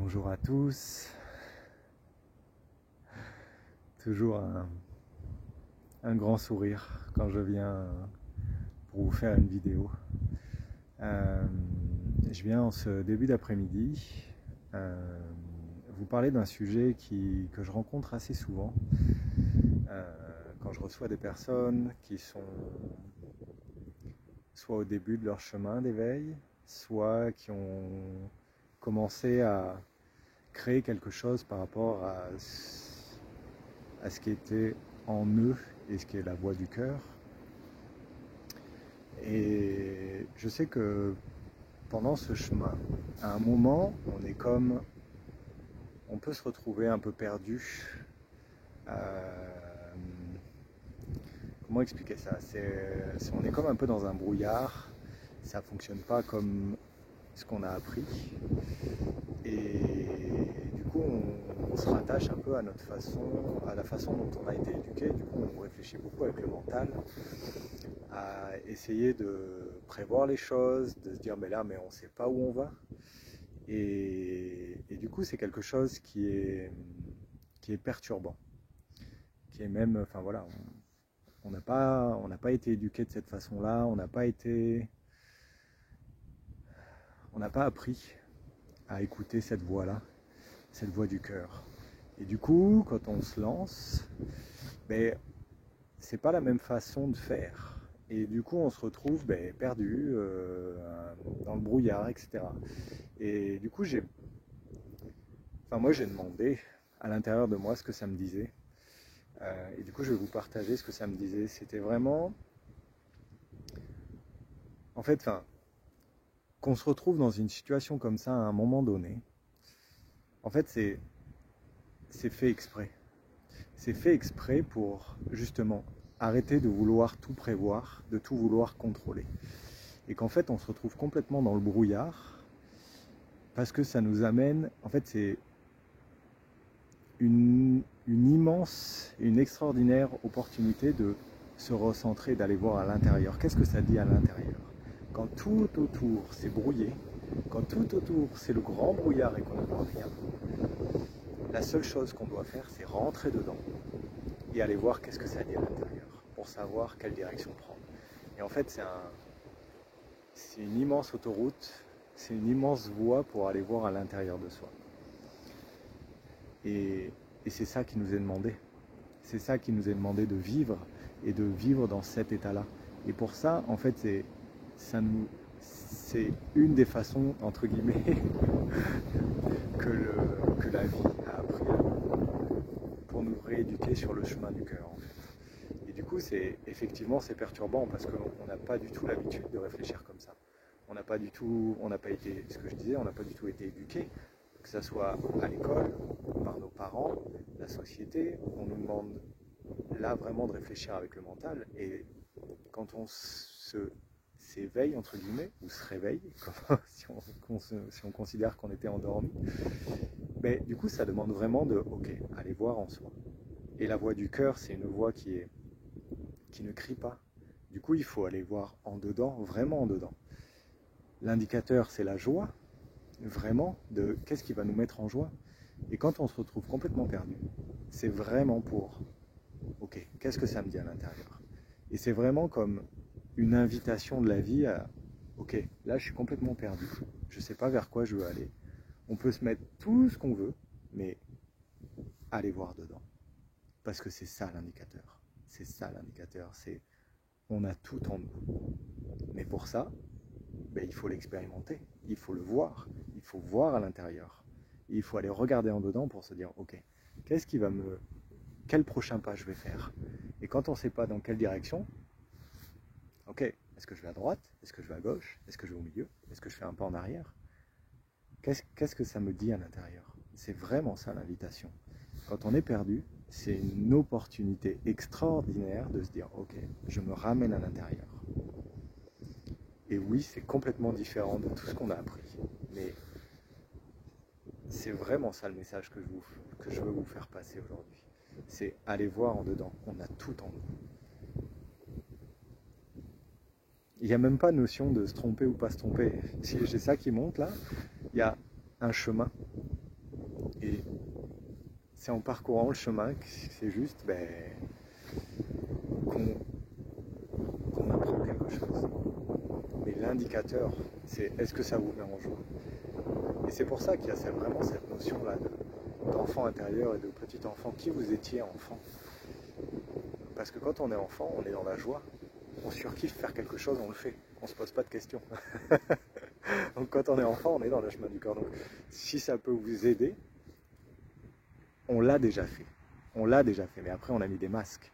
Bonjour à tous, toujours un grand sourire quand je viens pour vous faire une vidéo. Je viens en ce début d'après-midi vous parler d'un sujet que je rencontre assez souvent quand je reçois des personnes qui sont soit au début de leur chemin d'éveil, soit qui ont commencé à créer quelque chose par rapport à ce qui était en eux et ce qui est la voix du cœur. Et je sais que pendant ce chemin, à un moment, on peut se retrouver un peu perdu. Comment expliquer ça? On est comme un peu dans un brouillard, ça fonctionne pas comme ce qu'on a appris. Et du coup, on se rattache un peu à la façon dont on a été éduqué. Du coup, on réfléchit beaucoup avec le mental, à essayer de prévoir les choses, de se dire mais là, mais on ne sait pas où on va. Et du coup, c'est quelque chose qui est perturbant, qui est même, enfin voilà, on n'a pas été éduqué de cette façon-là, on n'a pas appris à écouter cette voix-là, cette voix du cœur. Et du coup, quand on se lance, c'est pas la même façon de faire. Et du coup, on se retrouve perdu dans le brouillard, etc. Et du coup, moi, j'ai demandé à l'intérieur de moi ce que ça me disait. Et du coup, je vais vous partager ce que ça me disait. C'était vraiment, en fait, qu'on se retrouve dans une situation comme ça à un moment donné. En fait, c'est fait exprès. C'est fait exprès pour justement arrêter de vouloir tout prévoir, de tout vouloir contrôler. Et qu'en fait, on se retrouve complètement dans le brouillard parce que ça nous amène, en fait, c'est une immense, une extraordinaire opportunité de se recentrer, d'aller voir à l'intérieur. Qu'est-ce que ça dit à l'intérieur? Quand tout autour s'est brouillé, quand tout autour c'est le grand brouillard et qu'on ne voit rien, la seule chose qu'on doit faire, c'est rentrer dedans et aller voir qu'est-ce que ça dit à l'intérieur, pour savoir quelle direction prendre. Et en fait, c'est une immense autoroute, c'est une immense voie pour aller voir à l'intérieur de soi. Et c'est ça qui nous est demandé. C'est ça qui nous est demandé de vivre et de vivre dans cet état-là. Et pour ça, en fait, c'est une des façons, entre guillemets, que la vie a appris pour nous rééduquer sur le chemin du cœur. En fait. Et du coup, effectivement, c'est perturbant parce qu'on n'a pas du tout l'habitude de réfléchir comme ça. On n'a pas été, ce que je disais, on n'a pas du tout été éduqué, que ce soit à l'école, par nos parents, la société. On nous demande là vraiment de réfléchir avec le mental. Et quand on s'éveille, entre guillemets, ou se réveille, si on considère qu'on était endormi, du coup, ça demande vraiment de, aller voir en soi. Et la voix du cœur, c'est une voix qui ne crie pas. Du coup, il faut aller voir en dedans, vraiment en dedans. L'indicateur, c'est la joie, vraiment, de qu'est-ce qui va nous mettre en joie. Et quand on se retrouve complètement perdu, c'est vraiment pour, qu'est-ce que ça me dit à l'intérieur? Et c'est vraiment comme une invitation de la vie à, là je suis complètement perdu, je ne sais pas vers quoi je veux aller. On peut se mettre tout ce qu'on veut, mais aller voir dedans. Parce que c'est ça l'indicateur. C'est ça l'indicateur, on a tout en nous. Mais pour ça, il faut l'expérimenter, il faut le voir, il faut voir à l'intérieur. Et il faut aller regarder en dedans pour se dire, quel prochain pas je vais faire? Et quand on ne sait pas dans quelle direction, est-ce que je vais à droite? Est-ce que je vais à gauche? Est-ce que je vais au milieu? Est-ce que je fais un pas en arrière? Qu'est-ce que ça me dit à l'intérieur? C'est vraiment ça l'invitation. Quand on est perdu, c'est une opportunité extraordinaire de se dire, je me ramène à l'intérieur. Et oui, c'est complètement différent de tout ce qu'on a appris. Mais c'est vraiment ça le message que je veux vous faire passer aujourd'hui. C'est aller voir en dedans. On a tout en nous. Il n'y a même pas notion de se tromper ou pas se tromper. Si j'ai ça qui monte là, il y a un chemin. Et c'est en parcourant le chemin que c'est juste qu'on apprend quelque chose. Mais l'indicateur, c'est est-ce que ça vous met en joie? Et c'est pour ça qu'il y a vraiment cette notion-là d'enfant intérieur et de petit enfant. Qui vous étiez enfant? Parce que quand on est enfant, on est dans la joie. On surkiffe faire quelque chose, on le fait. On ne se pose pas de questions. Donc quand on est enfant, on est dans le chemin du cœur. Donc si ça peut vous aider, on l'a déjà fait. On l'a déjà fait. Mais après, on a mis des masques.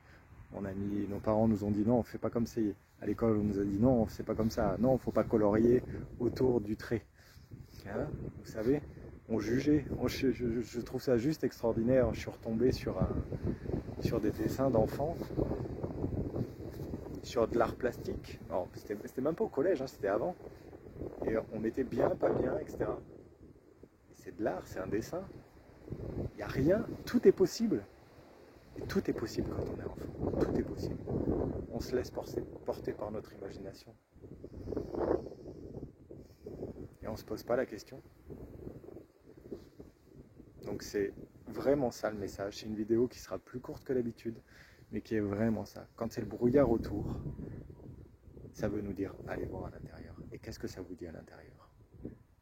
Nos parents nous ont dit non, on ne fait pas comme ça. À l'école, on nous a dit non, c'est pas comme ça. Non, il ne faut pas colorier autour du trait. Hein, vous savez, on jugeait. Je trouve ça juste extraordinaire. Je suis retombé sur des dessins d'enfants, sur de l'art plastique. Alors, c'était même pas au collège, hein, c'était avant. Et on mettait bien, pas bien, etc. C'est de l'art, c'est un dessin. Il n'y a rien, tout est possible. Et tout est possible quand on est enfant. Tout est possible. On se laisse porter par notre imagination. Et on ne se pose pas la question. Donc c'est vraiment ça le message. C'est une vidéo qui sera plus courte que d'habitude, mais qui est vraiment ça. Quand c'est le brouillard autour, ça veut nous dire allez voir à l'intérieur. Et qu'est-ce que ça vous dit à l'intérieur?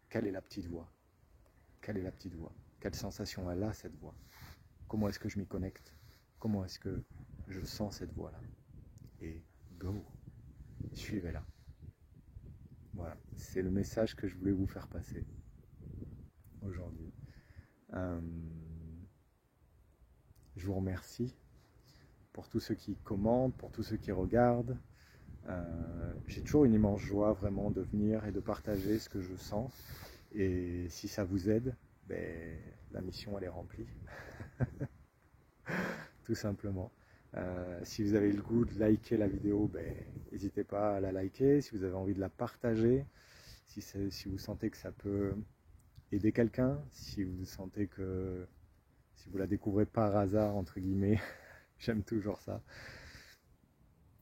Quelle est la petite voix? Quelle est la petite voix? Quelle sensation elle a, cette voix? Comment est-ce que je m'y connecte? Comment est-ce que je sens cette voix-là? Et go, suivez-la. Voilà, c'est le message que je voulais vous faire passer aujourd'hui. Je vous remercie pour tous ceux qui commentent, pour tous ceux qui regardent. J'ai toujours une immense joie vraiment de venir et de partager ce que je sens. Et si ça vous aide, la mission elle est remplie. Tout simplement. Si vous avez le goût de liker la vidéo, n'hésitez pas à la liker. Si vous avez envie de la partager, si vous sentez que ça peut aider quelqu'un, si vous sentez que si vous la découvrez par hasard, entre guillemets, j'aime toujours ça.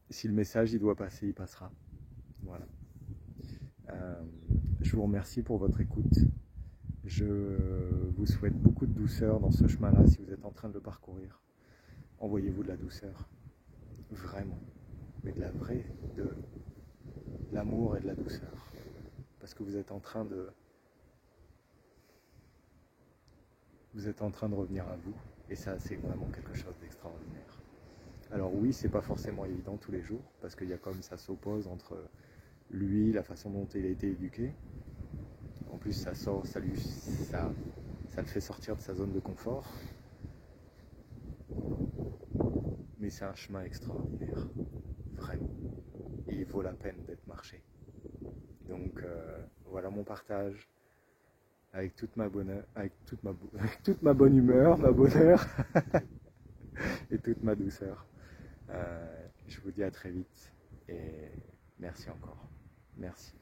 Si le message il doit passer, il passera. Voilà. Je vous remercie pour votre écoute. Je vous souhaite beaucoup de douceur dans ce chemin-là si vous êtes en train de le parcourir. Envoyez-vous de la douceur. Vraiment. Mais de la vraie, de l'amour et de la douceur. Parce que vous êtes en train de revenir à vous. Et ça, c'est vraiment quelque chose d'extraordinaire. Alors oui, c'est pas forcément évident tous les jours, parce qu'il y a comme ça s'oppose entre lui, la façon dont il a été éduqué. En plus, ça le fait sortir de sa zone de confort. Mais c'est un chemin extraordinaire, vraiment. Et il vaut la peine d'être marché. Donc voilà mon partage avec toute ma bonne humeur, ma bonheur et toute ma douceur. Je vous dis à très vite et merci encore. Merci.